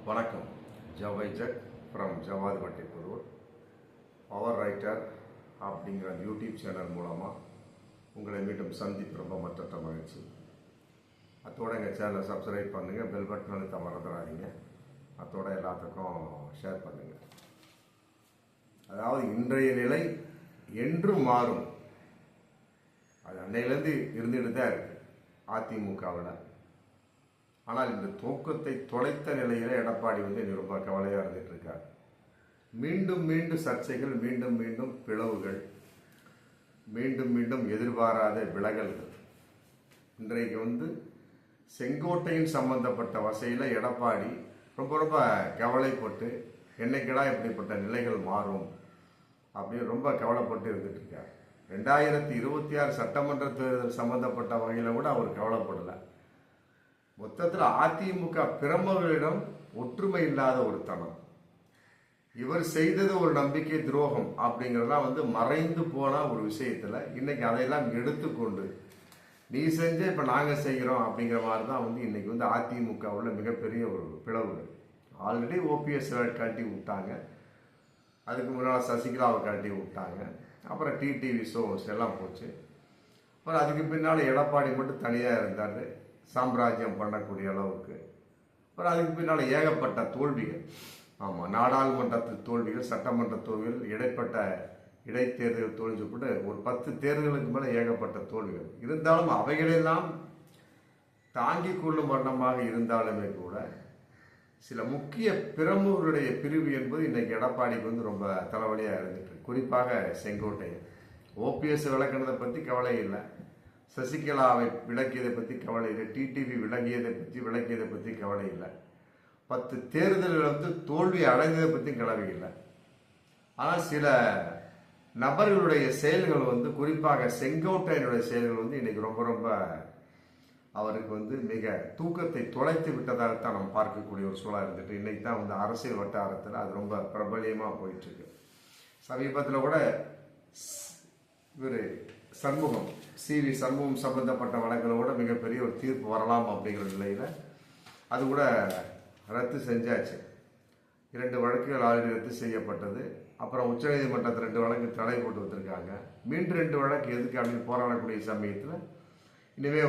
வணக்கம். ஜவைஜக் from Javathipatti Pudur. Power writer அப்படிங்கிற யூடியூப் சேனல் மூலமாக உங்களை மீண்டும் சந்திப்பு ரொம்ப மற்ற மகிழ்ச்சி. அத்தோட எங்கள் சேனலை சப்ஸ்கிரைப் பண்ணுங்கள், பெல் பட்டன் அழுத்த மறந்துடாதீங்க. அத்தோட எல்லாத்துக்கும் ஷேர் பண்ணுங்கள். அதாவது இன்றைய நிலை என்றும் மாறும். அது அன்னையிலேருந்து இருந்துட்டு தான் இருக்கு அதிமுகவில். ஆனால் இந்த தூக்கத்தை தொலைத்த நிலையில் எடப்பாடி ரொம்ப கவலையாக இருந்துட்டு இருக்கார். மீண்டும் மீண்டும் சர்ச்சைகள், மீண்டும் மீண்டும் பிளவுகள், மீண்டும் மீண்டும் எதிர்பாராத விலகல்கள். இன்றைக்கு செங்கோட்டையின் சம்பந்தப்பட்ட வசையில் எடப்பாடி ரொம்ப கவலைப்பட்டு என்னைக்கடா இப்படிப்பட்ட நிலைகள் மாறும் அப்படின்னு ரொம்ப கவலைப்பட்டு இருந்துட்டு இருக்கார். 2026 சட்டமன்ற தேர்தல் சம்பந்தப்பட்ட வகையில் கூட அவர் கவலைப்படலை. மொத்தத்தில் அதிமுக பிரமுகர்களிடம் ஒற்றுமை இல்லாத ஒரு தனம். இவர் செய்தது ஒரு நம்பிக்கை துரோகம் அப்படிங்கிறதெல்லாம் மறைந்து போன ஒரு விஷயத்துல இன்னைக்கு அதையெல்லாம் எடுத்துக்கொண்டு நீ செஞ்ச இப்ப நாங்க செய்கிறோம் அப்படிங்கிற மாதிரி தான் இன்னைக்கு அதிமுகவுல மிகப்பெரிய ஒரு பிளவுகள். ஆல்ரெடி ஓபிஎஸ் கழட்டி விட்டாங்க, அதுக்கு முன்னால் சசிகலாவை கழட்டி விட்டாங்க, அப்புறம் டிடிவி ஷோஸ் எல்லாம் போச்சு. அப்புறம் அதுக்கு பின்னால் எடப்பாடி மட்டும் தனியாக இருந்தார் சாம்ராஜ்யம் பண்ணக்கூடிய அளவுக்கு. அப்புறம் அதுக்கு பின்னால் ஏகப்பட்ட தோல்விகள். ஆமாம், நாடாளுமன்றத்தில் தோல்விகள், சட்டமன்ற தோல்விகள், இடைப்பட்ட இடைத்தேர்தல் தோல்விப்பட்டு ஒரு 10 தேர்தலுக்கு மேலே ஏகப்பட்ட தோல்விகள். இருந்தாலும் அவைகளெல்லாம் தாங்கிக் கொள்ளும் வண்ணமாக இருந்தாலுமே கூட சில முக்கிய பிரமுகருடைய பிரிவு என்பது இன்னைக்கு எடப்பாடிக்கு ரொம்ப தலைவலியாக இருந்துட்டு. குறிப்பாக செங்கோட்டையன். ஓபிஎஸ் விளக்கினதை பற்றி கவலை இல்லை, சசிகலாவை விளக்கியதை பற்றி கவலை இல்லை, டிடிவி விளக்கியதை பற்றி கவலை இல்லை, 10 தேர்தல்கள் தோல்வி அடைந்ததை பற்றி கவலை இல்லை. ஆனால் சில நபர்களுடைய செயல்கள் குறிப்பாக செங்கோட்டையனுடைய செயல்கள் இன்னைக்கு ரொம்ப அவருக்கு மிக தூக்கத்தை தொலைத்து விட்டதாகத்தான் நம்ம பார்க்கக்கூடிய ஒரு சூழலாக இருந்துட்டு இன்னைக்கு தான் அரசியல் வட்டாரத்தில் அது ரொம்ப பிரபலியமாக போயிட்டு இருக்கு. சமீபத்தில் கூட இவர் சண்முகம், சிவி சண்முகம் சம்பந்தப்பட்ட வழக்கில் கூட மிகப்பெரிய ஒரு தீர்ப்பு வரலாம் அப்படிங்கிற நிலையில் அது கூட ரத்து செஞ்சாச்சு. 2 வழக்குகள் ஆல்ரெடி ரத்து செய்யப்பட்டது. அப்புறம் உச்சநீதிமன்றத்தில் 2 வழக்கு தடை போட்டு வந்திருக்காங்க. மீண்டும் 2 வழக்கு எதுக்கு அப்படின்னு போராடக்கூடிய சமயத்தில் இனிமே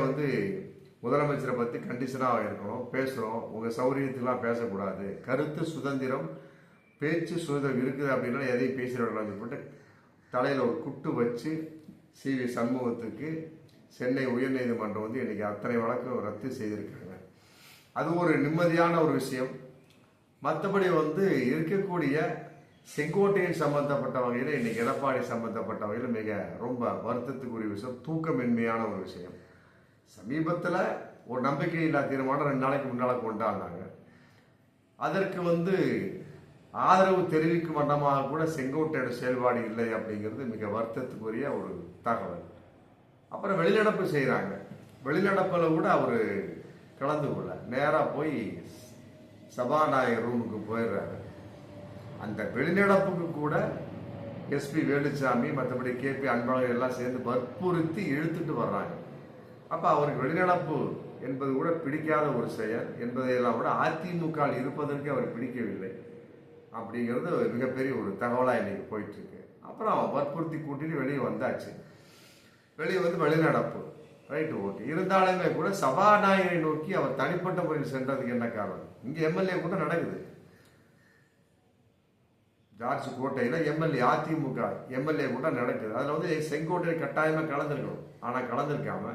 முதலமைச்சரை பற்றி கண்டிஷனாக இருக்கணும், பேசுகிறோம், உங்கள் சௌரியத்துக்கெல்லாம் பேசக்கூடாது, கருத்து சுதந்திரம், பேச்சு சுதந்திரம் இருக்குது அப்படின்னா எதையும் பேசிடக்கூடாதுன்னு சொல்லிட்டு தலையில் ஒரு குட்டு வச்சு சிவி சண்முகத்துக்கு சென்னை உயர்நீதிமன்றம் இன்னைக்கு அத்தனை வழக்கும் ரத்து செய்திருக்காங்க. அது ஒரு நிம்மதியான ஒரு விஷயம். மற்றபடி இருக்கக்கூடிய செங்கோட்டையின் சம்பந்தப்பட்ட வகையில் இன்னைக்கு எடப்பாடி சம்பந்தப்பட்ட வகையில் மிக ரொம்ப வருத்தத்துக்குரிய விஷயம், தூக்கமின்மையான ஒரு விஷயம். சமீபத்தில் ஒரு நம்பிக்கை இல்லா தீர்மானம் 2 நாளைக்கு முன்னால் கொண்டாடினாங்க. அதற்கு ஆதரவு தெரிவிக்கும் வண்ணமாக கூட செங்கோட்டையோட செயல்பாடு இல்லை அப்படிங்கிறது மிக வருத்தத்துக்குரிய ஒரு தகவல். அப்புறம் வெளிநடப்பு செய்கிறாங்க. வெளிநடப்பில் கூட அவர் கலந்து கொள்ள நேராக போய் சபாநாயகர் ரூமுக்கு போயிடுறாரு. அந்த வெளிநடப்புக்கு கூட எஸ்பி வேலுச்சாமி, மற்றபடி கேபி அன்பழகன் எல்லாம் சேர்ந்து வற்புறுத்தி இழுத்துட்டு வர்றாங்க. அப்போ அவருக்கு வெளிநடப்பு என்பது கூட பிடிக்காத ஒரு செயல் என்பதையெல்லாம் கூட அதிமுக இருப்பதற்கு அவர் பிடிக்கவில்லை அப்படிங்கிறது மிகப்பெரிய ஒரு தகவலாக இன்னைக்கு போயிட்டு இருக்கு. அப்புறம் வற்புறுத்தி கூட்டிட்டு வெளியே வந்தாச்சு. வெளியே வெளிநடப்பு ரைட்டு, ஓகே. இருந்தாலுமே கூட சபாநாயகரை நோக்கி அவர் தனிப்பட்ட முறையில் சென்றதுக்கு என்ன காரணம்? இங்கே எம்எல்ஏ கூட நடக்குது. ஜார்ஜ் கோட்டையில் எம்எல்ஏ, அதிமுக எம்எல்ஏ கூட நடக்குது. அதில் செங்கோட்டையை கட்டாயமாக கலந்துருக்கணும். ஆனால் கலந்துருக்காம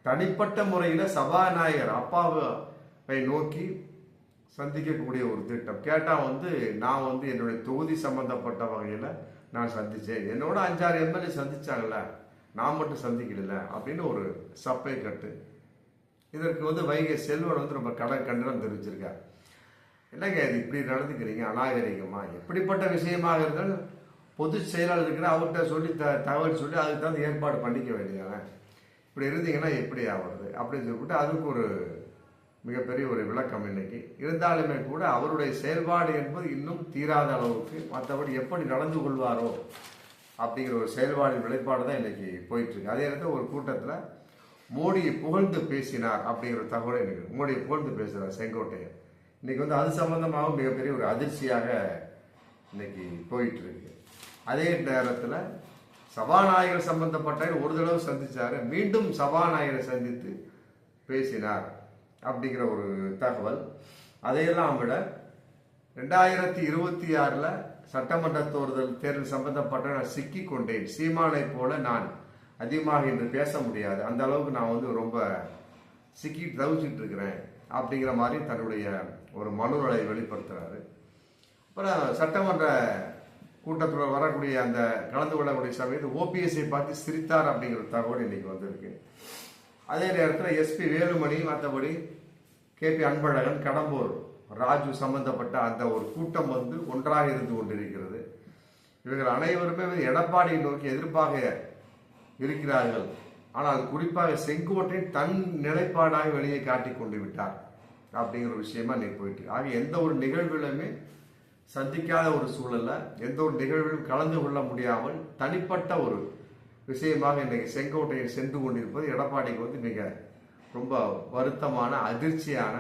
தனிப்பட்ட முறையில் சபாநாயகர் அப்பாவை நோக்கி சந்திக்கக்கூடிய ஒரு திட்டம். கேட்டால் நான் என்னுடைய தொகுதி சம்பந்தப்பட்ட வகையில் நான் சந்தித்தேன், என்னோட 5-6 எம்எல்ஏ சந்திச்சாங்கல்ல, நான் மட்டும் சந்திக்கல அப்படின்னு ஒரு சப்பை கட்டு. இதற்கு வைகை செல்வன் ரொம்ப கண்டனம் தெரிவிச்சிருக்கார். என்னங்க இது இப்படி நடந்துக்கிறீங்க, அநாகரிகமா? எப்படிப்பட்ட விஷயமாக இருந்தால் பொது செயலாளர் இருக்கிற அவர்கிட்ட சொல்லி தகவல் சொல்லி அதுக்கு தான் ஏற்பாடு பண்ணிக்க வேண்டியதானே. இப்படி இருந்தீங்கன்னா எப்படி ஆகுறது அப்படின்னு சொல்லிவிட்டு அதுக்கு ஒரு மிகப்பெரிய ஒரு விளக்கம் இன்னைக்கு. இருந்தாலுமே கூட அவருடைய செயல்பாடு என்பது இன்னும் தீராத அளவுக்கு, மற்றபடி எப்படி நடந்து கொள்வாரோ அப்படிங்கிற ஒரு செயல்பாடு வெளிப்பாடு தான் இன்னைக்கு போயிட்டு இருக்கு. அதே நேரத்தில் ஒரு கூட்டத்தில் மோடியை புகழ்ந்து பேசினார் அப்படிங்கிற தகவலை எனக்கு. மோடியை புகழ்ந்து பேசுகிறார் செங்கோட்டையன். இன்னைக்கு வந்து அது சம்பந்தமாக மிகப்பெரிய ஒரு அதிர்ச்சியாக இன்னைக்கு போயிட்டு இருக்கு. அதே நேரத்தில் சபாநாயகர் சம்பந்தப்பட்ட ஒரு தடவை சந்திச்சாரு, மீண்டும் சபாநாயகரை சந்தித்து பேசினார் அப்படிங்கிற ஒரு தகவல். அதையெல்லாம் விட 2026 சட்டமன்ற தேர்தல் சம்பந்தப்பட்ட நான் சிக்கி கொண்டேன், சீமானை போல நான் அதிகமாக இன்று பேச முடியாது, அந்த அளவுக்கு நான் வந்து ரொம்ப சிக்கி தவிச்சிட்டு இருக்கிறேன் அப்படிங்கிற மாதிரி தன்னுடைய ஒரு மனுவை வெளிப்படுத்துறாரு. அப்புறம் சட்டமன்ற கூட்டத்தில் வரக்கூடிய அந்த கலந்து கொள்ளக்கூடிய சமயத்தில் ஓபிஎஸ்ஐ பார்த்து சிரித்தார் அப்படிங்கிற தகவல் இன்னைக்கு வந்திருக்கு. அதே நேரத்தில் எஸ்பி வேலுமணி, மற்றபடி கேபி அன்பழகன், கடம்பூர் ராஜு சம்பந்தப்பட்ட அந்த ஒரு கூட்டம் வந்து ஒன்றாக இருந்து கொண்டிருக்கிறது. இவர்கள் அனைவருமே எடப்பாடியை நோக்கி எதிர்ப்பாக இருக்கிறார்கள். ஆனால் குறிப்பாக செங்கோட்டை தன் நிலைப்பாடாக வெளியே காட்டிக் கொண்டு விட்டார் அப்படிங்கிற விஷயமா இன்னைக்கு போயிட்டு. ஆக எந்த ஒரு நிகழ்விலுமே சந்திக்காத ஒரு சூழல்ல, எந்த ஒரு நிகழ்விலும் கலந்து கொள்ள முடியாமல் தனிப்பட்ட ஒரு விஷயமாக இன்னைக்கு செங்கோட்டையை சென்று கொண்டிருப்பது எடப்பாடிக்கு வந்து மிக ரொம்ப வருத்தமான, அதிர்ச்சியான,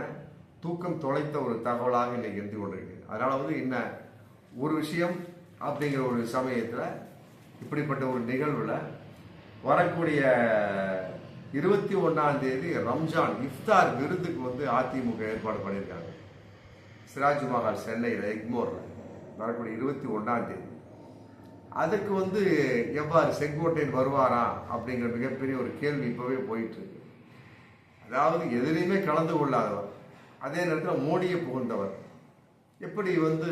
தூக்கம் தொலைத்த ஒரு தகவலாக இன்னைக்கு இருந்து கொண்டிருக்கு. அதனால வந்து என்ன ஒரு விஷயம் அப்படிங்கிற ஒரு சமயத்தில் இப்படிப்பட்ட ஒரு நிகழ்வுல வரக்கூடிய 21ஆம் தேதி ரம்ஜான் இஃப்தார் விருந்துக்கு வந்து அதிமுக ஏற்பாடு பண்ணியிருக்காங்க. சிராஜ் மஹால் சென்னையில் எக்மோர்ல வரக்கூடிய 21ஆம் தேதி. அதுக்கு வந்து எவ்வாறு செங்கோட்டையன் வருவாரா அப்படிங்கிற மிகப்பெரிய ஒரு கேள்வி இப்பவே போயிட்டு இருக்கு. அதாவது எதிலையுமே கலந்து கொள்ளாதவர், அதே நேரத்தில் மோடியை புகழ்ந்தவர், எப்படி வந்து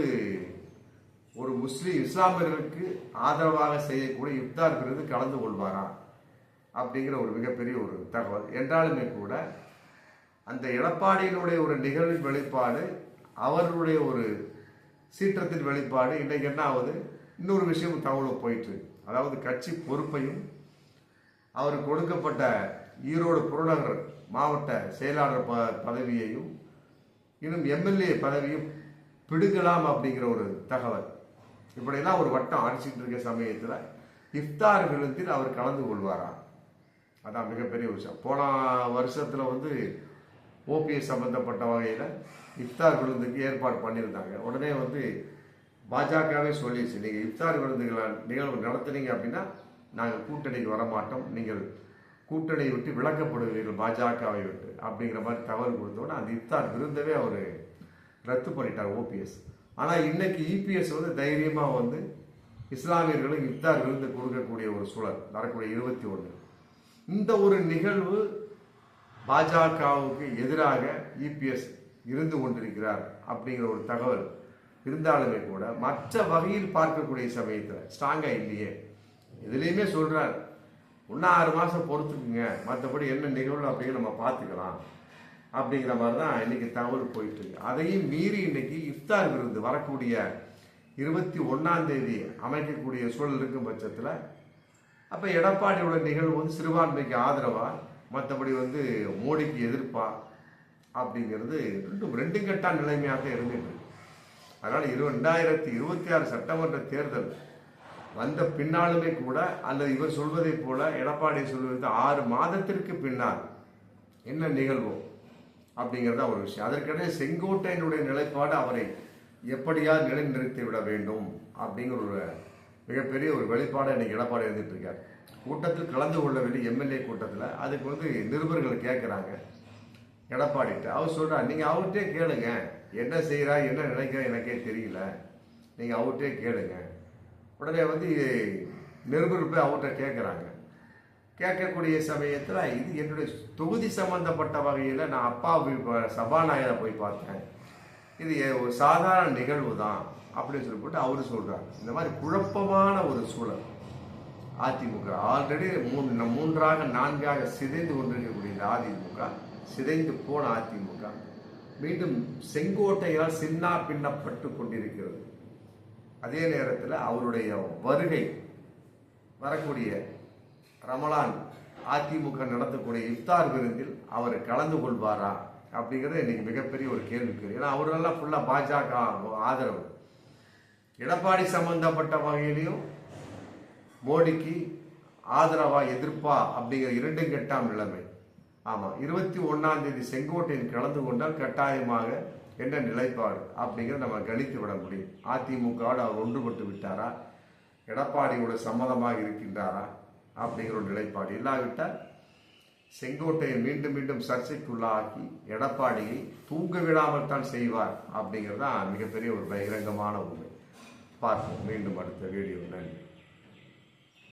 ஒரு முஸ்லீம் இஸ்லாமியர்களுக்கு ஆதரவாக செய்யக்கூடிய இஃப்தார் விருது கலந்து கொள்வாரா அப்படிங்கிற ஒரு மிகப்பெரிய ஒரு தகவல். என்றாலுமே கூட அந்த எடப்பாடியினுடைய ஒரு நிகழ்வின் வெளிப்பாடு, அவர்களுடைய ஒரு சீற்றத்தின் வெளிப்பாடு. இன்றைக்கு என்ன ஆகுது, இன்னொரு விஷயம் தகவல் போயிட்டு, அதாவது கட்சி பொறுப்பையும் அவருக்கு கொடுக்கப்பட்ட ஈரோடு புறநகர் மாவட்ட செயலாளர் பதவியையும் இன்னும் எம்எல்ஏ பதவியும் பிடுங்கலாம் அப்படிங்கிற ஒரு தகவல். இப்படியெல்லாம் ஒரு வட்டம் அடிச்சுட்டு இருக்க சமயத்தில் இஃப்தார் விருந்தில் அவர் கலந்து கொள்வாரா, அதான் மிகப்பெரிய விஷயம். போன வருஷத்துல வந்து ஓபிஎஸ் சம்பந்தப்பட்ட வகையில் இஃப்தார் விருந்துக்கு ஏற்பாடு பண்ணியிருந்தாங்க. உடனே வந்து பாஜகவே சொல்லிடுச்சு, நீங்கள் இஃப்தார் விருந்துகளை நிகழ்வு நடத்துனீங்க அப்படின்னா நாங்கள் கூட்டணிக்கு வரமாட்டோம், நீங்கள் கூட்டணியை விட்டு விலக்கப்படுவீர்கள் பாஜகவை விட்டு அப்படிங்கிற மாதிரி தகவல் கொடுத்தோன்னா அந்த இஃப்தார் விருந்தவே அவர் ரத்து பண்ணிட்டார் ஓபிஎஸ். ஆனால் இன்னைக்கு இபிஎஸ் வந்து தைரியமாக வந்து இஸ்லாமியர்களுக்கு இஃப்தார் விருந்து கொடுக்கக்கூடிய ஒரு சூழல் வரக்கூடிய 21. இந்த ஒரு நிகழ்வு பாஜகவுக்கு எதிராக இபிஎஸ் இருந்து கொண்டிருக்கிறார் அப்படிங்கிற ஒரு தகவல் இருந்தாலுமே கூட மற்ற வகையில் பார்க்கக்கூடிய சமயத்தில் ஸ்ட்ராங்கா இல்லையே. எதுலேயுமே சொல்றார், இன்னும் 6 மாசம் பொறுத்துக்குங்க, மற்றபடி என்ன நிகழ்வு அப்படிங்கிற நம்ம பார்த்துக்கலாம் அப்படிங்கிற மாதிரி தான் இன்னைக்கு தகவல் போயிட்டு இருக்கு. அதையும் மீறி இன்னைக்கு இஃப்தார் விருந்து வரக்கூடிய 21ஆம் தேதி அமைக்கக்கூடிய சூழல் இருக்கும் பட்சத்தில் அப்போ எடப்பாடியோட நிகழ்வு வந்து சிறுபான்மைக்கு ஆதரவா, மற்றபடி வந்து மோடிக்கு எதிர்ப்பா அப்படிங்கிறது ரெண்டும் கெட்டா நிலைமையாக தான் இருந்துட்டு இருக்கு. அதனால 2026 சட்டமன்ற தேர்தல் வந்த பின்னாலுமே கூட, அல்லது இவர் சொல்வதை போல எடப்பாடி சொல்வது 6 மாதத்திற்கு பின்னால் என்ன நிகழ்வோ அப்படிங்கிறத ஒரு விஷயம். அதற்கிடையே செங்கோட்டையனுடைய நிலைப்பாடு அவரை எப்படியாவது நிலைநிறுத்தி விட வேண்டும் அப்படிங்கிற ஒரு மிகப்பெரிய ஒரு வெளிப்பாடு இன்னைக்கு எடப்பாடி இருந்துட்டு இருக்காரு. கூட்டத்தில் கலந்து கொள்ளவில்லை, எம்எல்ஏ கூட்டத்தில். அதுக்கு வந்து நிருபர்கள் கேட்குறாங்க எடப்பாடிட்டு. அவர் சொல்றார், நீங்கள் அவர்கிட்டே கேளுங்க, என்ன செய்கிறா என்ன நினைக்கிறா எனக்கே தெரியல, நீங்கள் அவர்கிட்டே கேளுங்க. உடனே வந்து நிருபர்கள் போய் அவர்கிட்ட கேட்குறாங்க. கேட்கக்கூடிய சமயத்தில் இது என்னுடைய தொகுதி சம்பந்தப்பட்ட வகையில் நான் அப்பா சபாநாயகரை போய் பார்த்தேன், இது ஒரு சாதாரண நிகழ்வு தான் அப்படின்னு சொல்லிவிட்டு அவரு சொல்றாரு. இந்த மாதிரி குழப்பமான ஒரு சூழல் அதிமுக ஆல்ரெடி 3ஆக 4ஆக சிதைந்து கொண்டிருக்கக்கூடிய இந்த அதிமுக, சிதைந்து போன அதிமுக மீண்டும் செங்கோட்டையால் சின்னா பின்னப்பட்டு கொண்டிருக்கிறது. அதே நேரத்தில் அவருடைய வருகை வரக்கூடிய ரமலான் அதிமுக நடத்தக்கூடிய இஃப்தார் விருந்தில் அவர் கலந்து கொள்வாரா அப்படிங்கிறது இன்னைக்கு மிகப்பெரிய ஒரு கேள்விக்குறி. ஏன்னா அவரெல்லாம் ஃபுல்லா பாஜக ஆதரவு. எடப்பாடி சம்பந்தப்பட்ட வகையிலையும் மோடிக்கு ஆதரவா எதிர்ப்பா அப்படிங்கிற 2 கெட்டாம் நிலைமை. ஆமா, 21ஆம் தேதி செங்கோட்டையில் கலந்து கொண்டால் கட்டாயமாக என்ற நிலைப்பாடு அப்படிங்கிறத நம்ம கணித்து விட முடியும். அதிமுகவோடு அவர் ஒன்றுபட்டு விட்டாரா, எடப்பாடியோட சம்மதமாக இருக்கின்றாரா அப்படிங்கிற ஒரு நிலைப்பாடு. இல்லாவிட்டால் செங்கோட்டையை மீண்டும் மீண்டும் சர்ச்சைக்குள்ளாக்கி எடப்பாடியை தூங்க விடாமல் தான் செய்வார் அப்படிங்கிறது தான் மிகப்பெரிய ஒரு பகிரங்கமான உண்மை. பார்ப்போம் மீண்டும் அடுத்த வீடியோ. நன்றி.